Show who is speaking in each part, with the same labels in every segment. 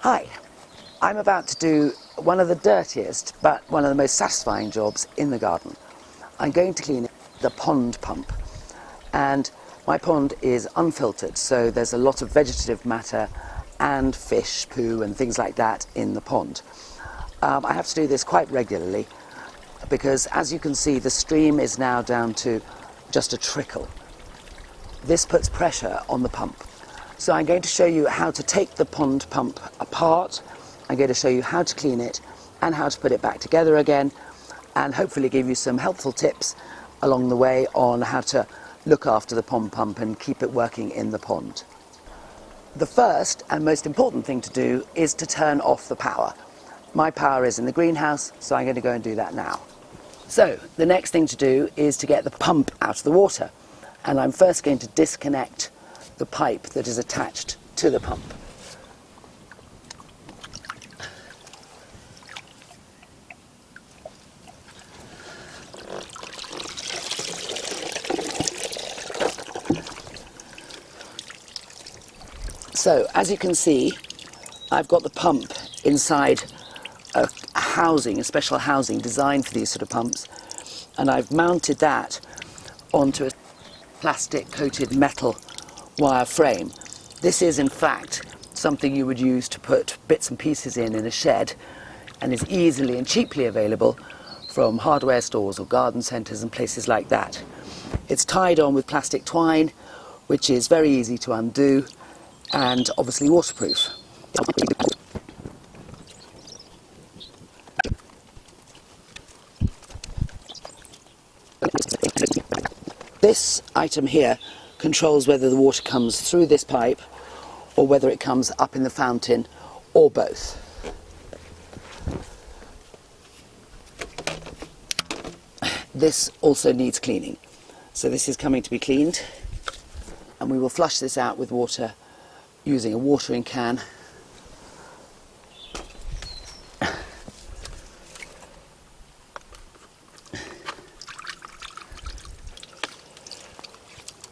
Speaker 1: Hi, I'm about to do one of the dirtiest but one of the most satisfying jobs in the garden. I'm going to clean the pond pump, and my pond is unfiltered, so there's a lot of vegetative matter and fish poo and things like that in the pond. I have to do this quite regularly because, as you can see, the stream is now down to just a trickle. This puts pressure on the pump. So I'm going to show you how to take the pond pump apart. I'm going to show you how to clean it and how to put it back together again, and hopefully give you some helpful tips along the way on how to look after the pond pump and keep it working in the pond. The first and most important thing to do is to turn off the power. My power is in the greenhouse, so I'm going to go and do that now. So the next thing to do is to get the pump out of the water, and I'm first going to disconnect the pipe that is attached to the pump. So, as you can see, I've got the pump inside a housing, a special housing designed for these sort of pumps, and I've mounted that onto a plastic coated metal wire frame. This is in fact something you would use to put bits and pieces in a shed, and is easily and cheaply available from hardware stores or garden centres and places like that. It's tied on with plastic twine, which is very easy to undo and obviously waterproof. This item here controls whether the water comes through this pipe or whether it comes up in the fountain, or both. This also needs cleaning, so this is coming to be cleaned, and we will flush this out with water using a watering can.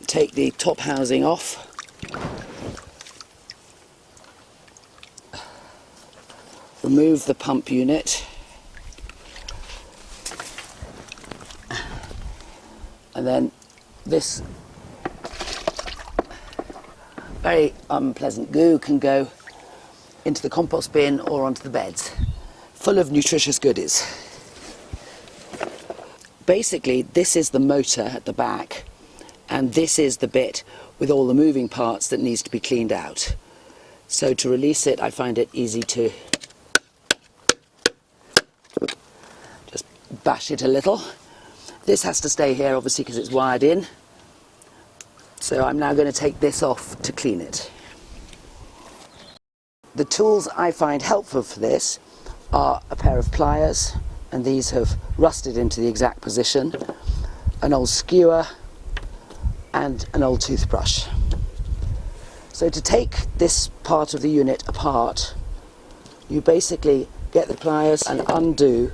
Speaker 1: Take the top housing off. Remove the pump unit. And then this very unpleasant goo can go into the compost bin or onto the beds, full of nutritious goodies. Basically, this is the motor at the back, and this is the bit with all the moving parts that needs to be cleaned out. So to release it, I find it easy to just bash it a little. This has to stay here obviously because it's wired in. So I'm now going to take this off to clean it. The tools I find helpful for this are a pair of pliers, and these have rusted into the exact position, an old skewer, and an old toothbrush. So to take this part of the unit apart, you basically get the pliers and undo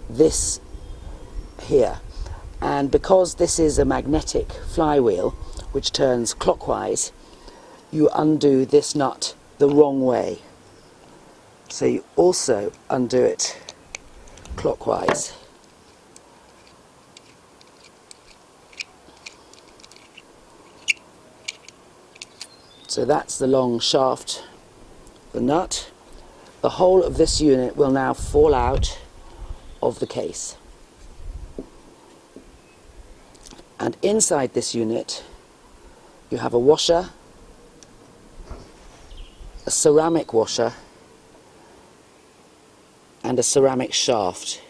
Speaker 1: this here. And because this is a magnetic flywheel which turns clockwise, you undo this nut the wrong way. So you also undo it clockwise. So that's the long shaft, the nut. The whole of this unit will now fall out of the case. And inside this unit you have a washer, a ceramic washer, and a ceramic shaft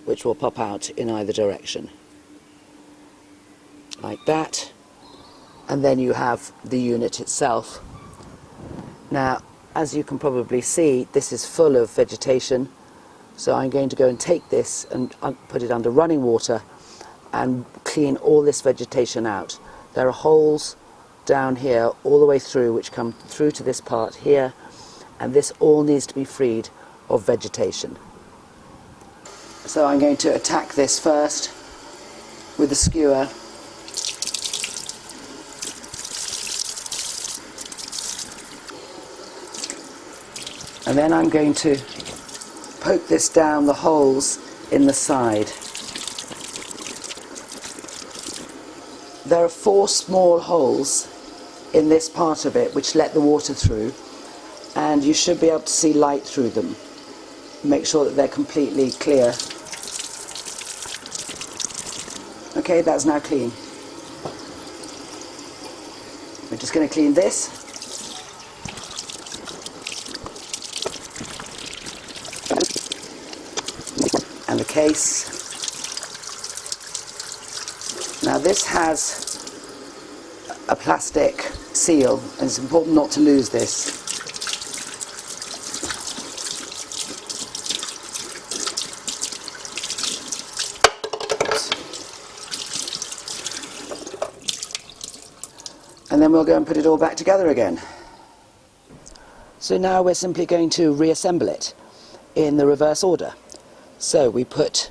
Speaker 1: which will pop out in either direction. Like that. And then you have the unit itself. Now, as you can probably see, this is full of vegetation, so I'm going to go and take this and put it under running water and clean all this vegetation out. There are holes down here all the way through which come through to this part here, and this all needs to be freed of vegetation. So I'm going to attack this first with a skewer. And then I'm going to poke this down the holes in the side. There are 4 small holes in this part of it which let the water through, and you should be able to see light through them. Make sure that they're completely clear. Okay, that's now clean. We're just going to clean this. And the case. Now this has a plastic seal, and it's important not to lose this. And then we'll go and put it all back together again. So now we're simply going to reassemble it in the reverse order. So we put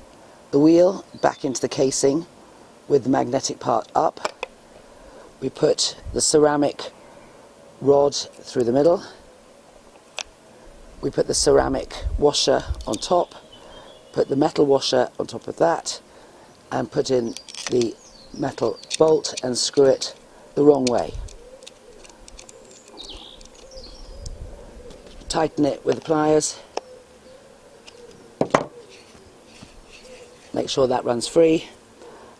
Speaker 1: the wheel back into the casing with the magnetic part up. We put the ceramic rod through the middle. We put the ceramic washer on top, put the metal washer on top of that, and put in the metal bolt and screw it the wrong way. Tighten it with the pliers. Make sure that runs free.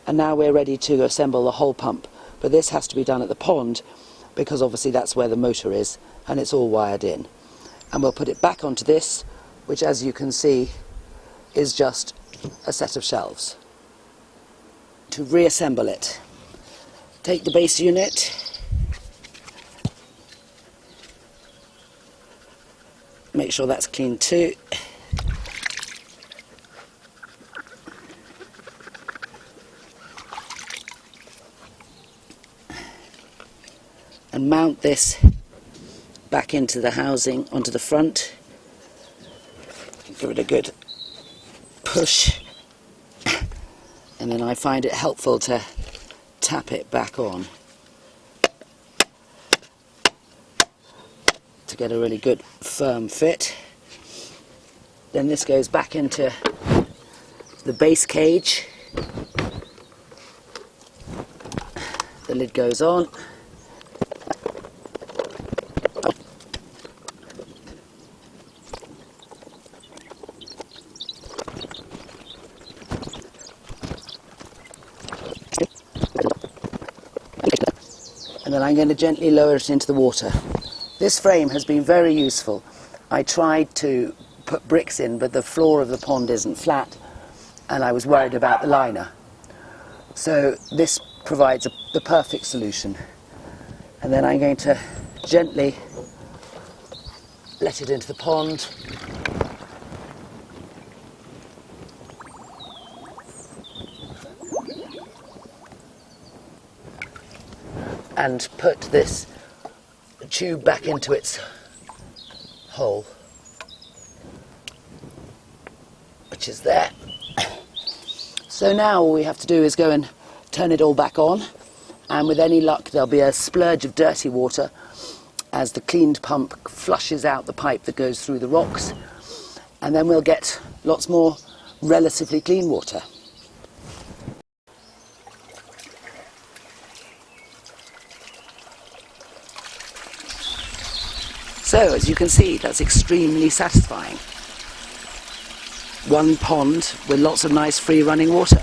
Speaker 1: And now we're ready to assemble the whole pump. But this has to be done at the pond because obviously that's where the motor is and it's all wired in. And we'll put it back onto this, which as you can see is just a set of shelves. To reassemble it, take the base unit, make sure that's clean too. And mount this back into the housing onto the front. Give it a good push. And then I find it helpful to tap it back on to get a really good firm fit. Then this goes back into the base cage. The lid goes on. And then I'm going to gently lower it into the water. This frame has been very useful. I tried to put bricks in, but the floor of the pond isn't flat, and I was worried about the liner. So this provides the perfect solution. And then I'm going to gently let it into the pond. And put this tube back into its hole, which is there. So now all we have to do is go and turn it all back on, and with any luck there'll be a splurge of dirty water as the cleaned pump flushes out the pipe that goes through the rocks, and then we'll get lots more relatively clean water. So, as you can see, that's extremely satisfying. One pond with lots of nice free running water.